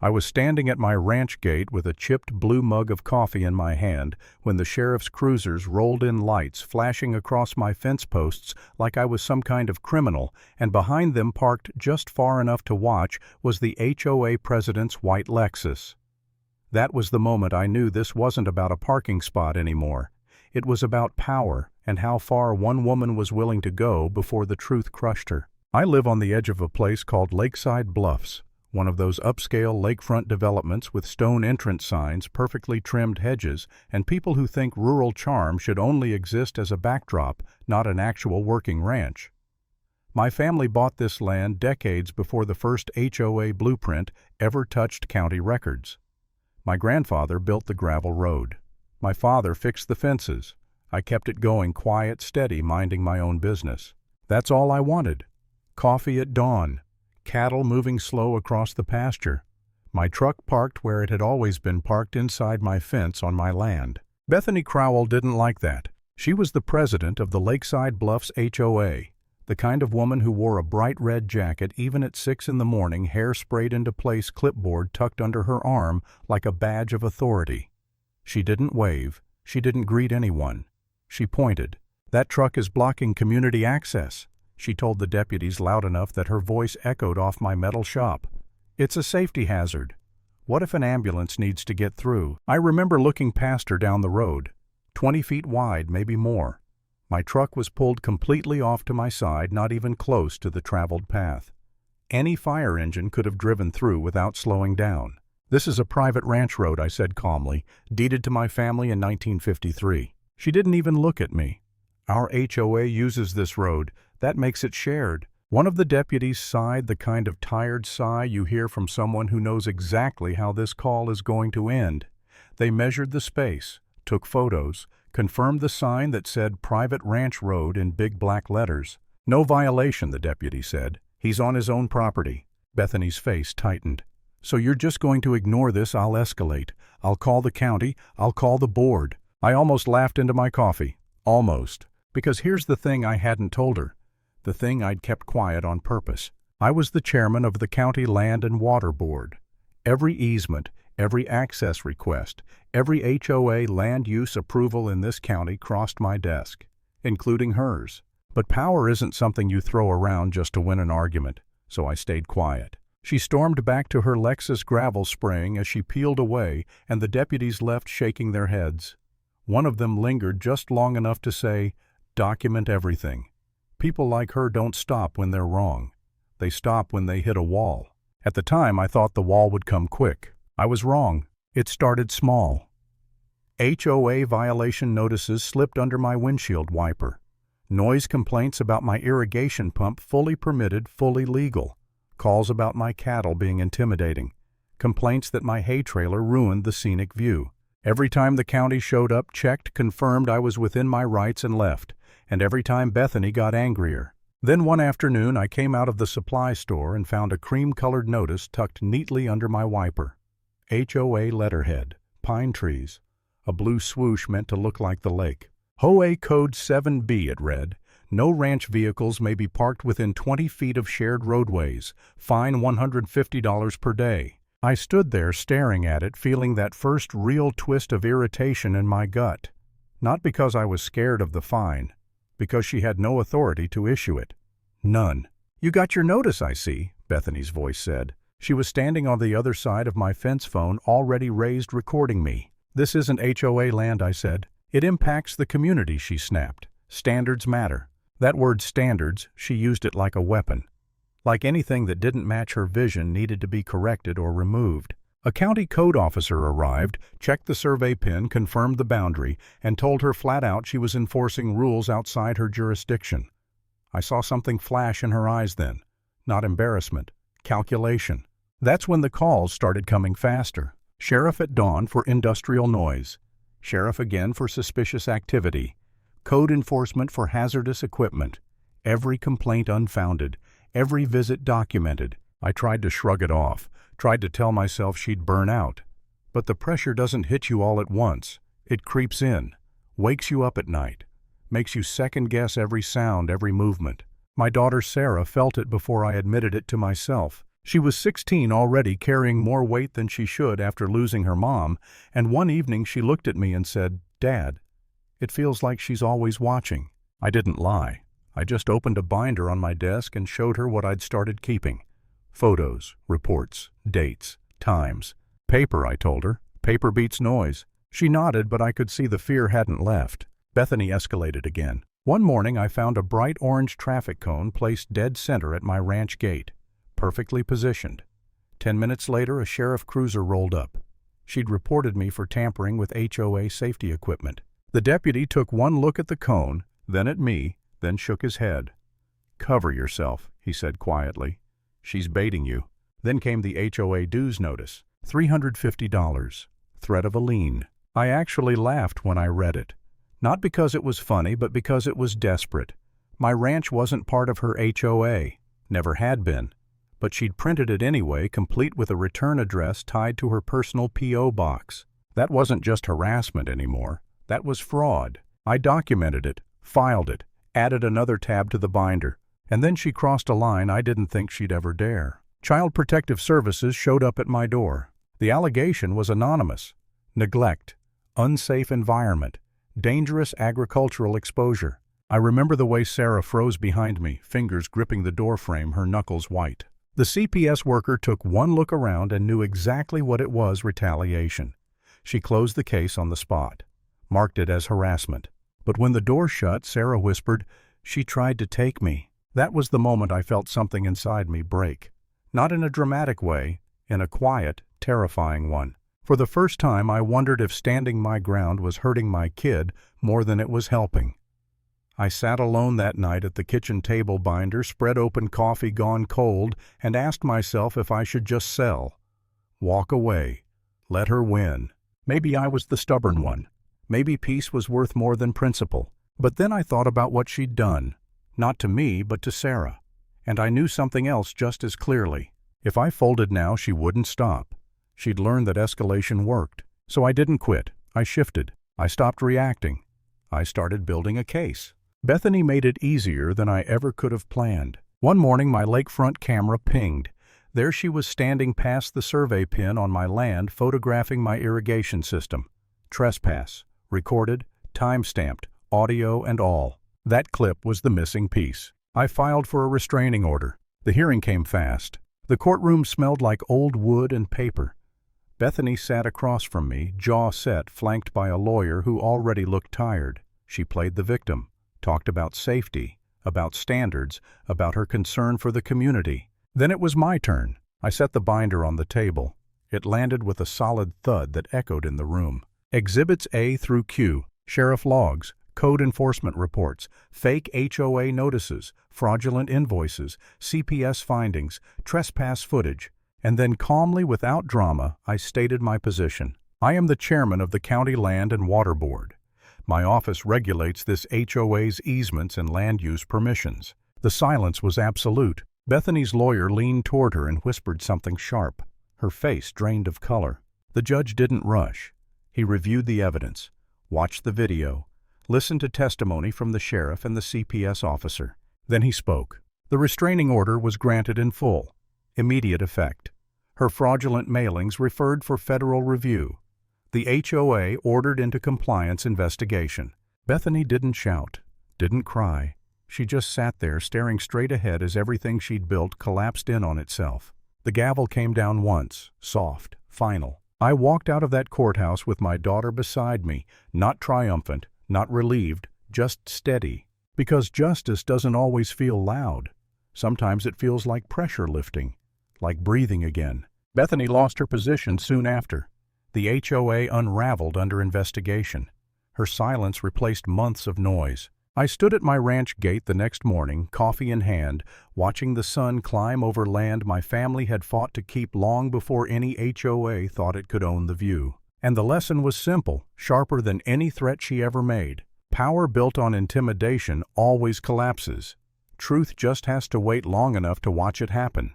I was standing at my ranch gate with a chipped blue mug of coffee in my hand when the sheriff's cruisers rolled in, lights flashing across my fence posts like I was some kind of criminal, and behind them, parked just far enough to watch, was the HOA president's white Lexus. That was the moment I knew this wasn't about a parking spot anymore. It was about power and how far one woman was willing to go before the truth crushed her. I live on the edge of a place called Lakeside Bluffs, one of those upscale lakefront developments with stone entrance signs, perfectly trimmed hedges, and people who think rural charm should only exist as a backdrop, not an actual working ranch. My family bought this land decades before the first HOA blueprint ever touched county records. My grandfather built the gravel road. My father fixed the fences. I kept it going quiet, steady, minding my own business. That's all I wanted. Coffee at dawn. Cattle moving slow across the pasture. My truck parked where it had always been parked, inside my fence on my land. Bethany Crowell didn't like that. She was the president of the Lakeside Bluffs HOA, the kind of woman who wore a bright red jacket even at 6 in the morning, hair sprayed into place, clipboard tucked under her arm like a badge of authority. She didn't wave. She didn't greet anyone. She pointed. "That truck is blocking community access," she told the deputies loud enough that her voice echoed off my metal shop. "It's a safety hazard. What if an ambulance needs to get through?" I remember looking past her down the road, 20 feet wide, maybe more. My truck was pulled completely off to my side, not even close to the traveled path. Any fire engine could have driven through without slowing down. "This is a private ranch road," I said calmly, "deeded to my family in 1953. She didn't even look at me. "Our HOA uses this road. That makes it shared." One of the deputies sighed, the kind of tired sigh you hear from someone who knows exactly how this call is going to end. They measured the space, took photos, confirmed the sign that said Private Ranch Road in big black letters. "No violation," the deputy said. "He's on his own property." Bethany's face tightened. "So you're just going to ignore this?" "I'll escalate. I'll call the county. I'll call the board." I almost laughed into my coffee. Almost. Because here's the thing I hadn't told her. The thing I'd kept quiet on purpose. I was the chairman of the County Land and Water Board. Every easement, every access request, every HOA land use approval in this county crossed my desk, including hers. But power isn't something you throw around just to win an argument, so I stayed quiet. She stormed back to her Lexus, gravel spraying as she peeled away, and the deputies left shaking their heads. One of them lingered just long enough to say, "Document everything. People like her don't stop when they're wrong. They stop when they hit a wall." At the time, I thought the wall would come quick. I was wrong. It started small. HOA violation notices slipped under my windshield wiper. Noise complaints about my irrigation pump, fully permitted, fully legal. Calls about my cattle being intimidating. Complaints that my hay trailer ruined the scenic view. Every time the county showed up, checked, confirmed I was within my rights, and left. And every time Bethany got angrier. Then one afternoon I came out of the supply store and found a cream-colored notice tucked neatly under my wiper. HOA letterhead, pine trees, a blue swoosh meant to look like the lake. HOA Code 7B, it read. "No ranch vehicles may be parked within 20 feet of shared roadways. Fine $150 per day." I stood there staring at it, feeling that first real twist of irritation in my gut. Not because I was scared of the fine, because she had no authority to issue it. None. "You got your notice, I see," Bethany's voice said. She was standing on the other side of my fence phone, already raised, recording me. "This isn't HOA land," I said. "It impacts the community," she snapped. "Standards matter." That word standards, she used it like a weapon. Like anything that didn't match her vision needed to be corrected or removed. A county code officer arrived, checked the survey pin, confirmed the boundary, and told her flat out she was enforcing rules outside her jurisdiction. I saw something flash in her eyes then. Not embarrassment. Calculation. That's when the calls started coming faster. Sheriff at dawn for industrial noise. Sheriff again for suspicious activity. Code enforcement for hazardous equipment. Every complaint unfounded. Every visit documented. I tried to shrug it off, tried to tell myself she'd burn out. But the pressure doesn't hit you all at once. It creeps in, wakes you up at night, makes you second-guess every sound, every movement. My daughter Sarah felt it before I admitted it to myself. She was 16 already, carrying more weight than she should after losing her mom, and one evening she looked at me and said, "Dad, it feels like she's always watching." I didn't lie. I just opened a binder on my desk and showed her what I'd started keeping. Photos, reports, dates, times. Paper, I told her. Paper beats noise. She nodded, but I could see the fear hadn't left. Bethany escalated again. One morning I found a bright orange traffic cone placed dead center at my ranch gate, perfectly positioned. 10 minutes later, a sheriff cruiser rolled up. She'd reported me for tampering with HOA safety equipment. The deputy took one look at the cone, then at me, then shook his head. "Cover yourself," he said quietly. "She's baiting you." Then came the HOA dues notice. $350. Threat of a lien. I actually laughed when I read it. Not because it was funny, but because it was desperate. My ranch wasn't part of her HOA. Never had been. But she'd printed it anyway, complete with a return address tied to her personal P.O. box. That wasn't just harassment anymore. That was fraud. I documented it, filed it, added another tab to the binder, and then she crossed a line I didn't think she'd ever dare. Child Protective Services showed up at my door. The allegation was anonymous. Neglect, unsafe environment, dangerous agricultural exposure. I remember the way Sarah froze behind me, fingers gripping the doorframe, her knuckles white. The CPS worker took one look around and knew exactly what it was: retaliation. She closed the case on the spot, marked it as harassment. But when the door shut, Sarah whispered, "She tried to take me." That was the moment I felt something inside me break. Not in a dramatic way, in a quiet, terrifying one. For the first time, I wondered if standing my ground was hurting my kid more than it was helping. I sat alone that night at the kitchen table binder, spread open coffee gone cold, and asked myself if I should just sell. Walk away. Let her win. Maybe I was the stubborn one. Maybe peace was worth more than principle. But then I thought about what she'd done. Not to me, but to Sarah. And I knew something else just as clearly. If I folded now, she wouldn't stop. She'd learned that escalation worked. So I didn't quit. I shifted. I stopped reacting. I started building a case. Bethany made it easier than I ever could have planned. One morning, my lakefront camera pinged. There she was, standing past the survey pin on my land, photographing my irrigation system. Trespass. Recorded, time-stamped, audio and all. That clip was the missing piece. I filed for a restraining order. The hearing came fast. The courtroom smelled like old wood and paper. Bethany sat across from me, jaw set, flanked by a lawyer who already looked tired. She played the victim, talked about safety, about standards, about her concern for the community. Then it was my turn. I set the binder on the table. It landed with a solid thud that echoed in the room. Exhibits A through Q, sheriff logs, code enforcement reports, fake HOA notices, fraudulent invoices, CPS findings, trespass footage. And then calmly, without drama, I stated my position. I am the chairman of the County Land and Water Board. My office regulates this HOA's easements and land use permissions. The silence was absolute. Bethany's lawyer leaned toward her and whispered something sharp. Her face drained of color. The judge didn't rush. He reviewed the evidence, watched the video, listened to testimony from the sheriff and the CPS officer. Then he spoke. The restraining order was granted in full, immediate effect. Her fraudulent mailings referred for federal review. The HOA ordered into compliance investigation. Bethany didn't shout, didn't cry. She just sat there staring straight ahead as everything she'd built collapsed in on itself. The gavel came down once, soft, final. I walked out of that courthouse with my daughter beside me, not triumphant, not relieved, just steady. Because justice doesn't always feel loud. Sometimes it feels like pressure lifting, like breathing again. Bethany lost her position soon after. The HOA unraveled under investigation. Her silence replaced months of noise. I stood at my ranch gate the next morning, coffee in hand, watching the sun climb over land my family had fought to keep long before any HOA thought it could own the view. And the lesson was simple, sharper than any threat she ever made. Power built on intimidation always collapses. Truth just has to wait long enough to watch it happen.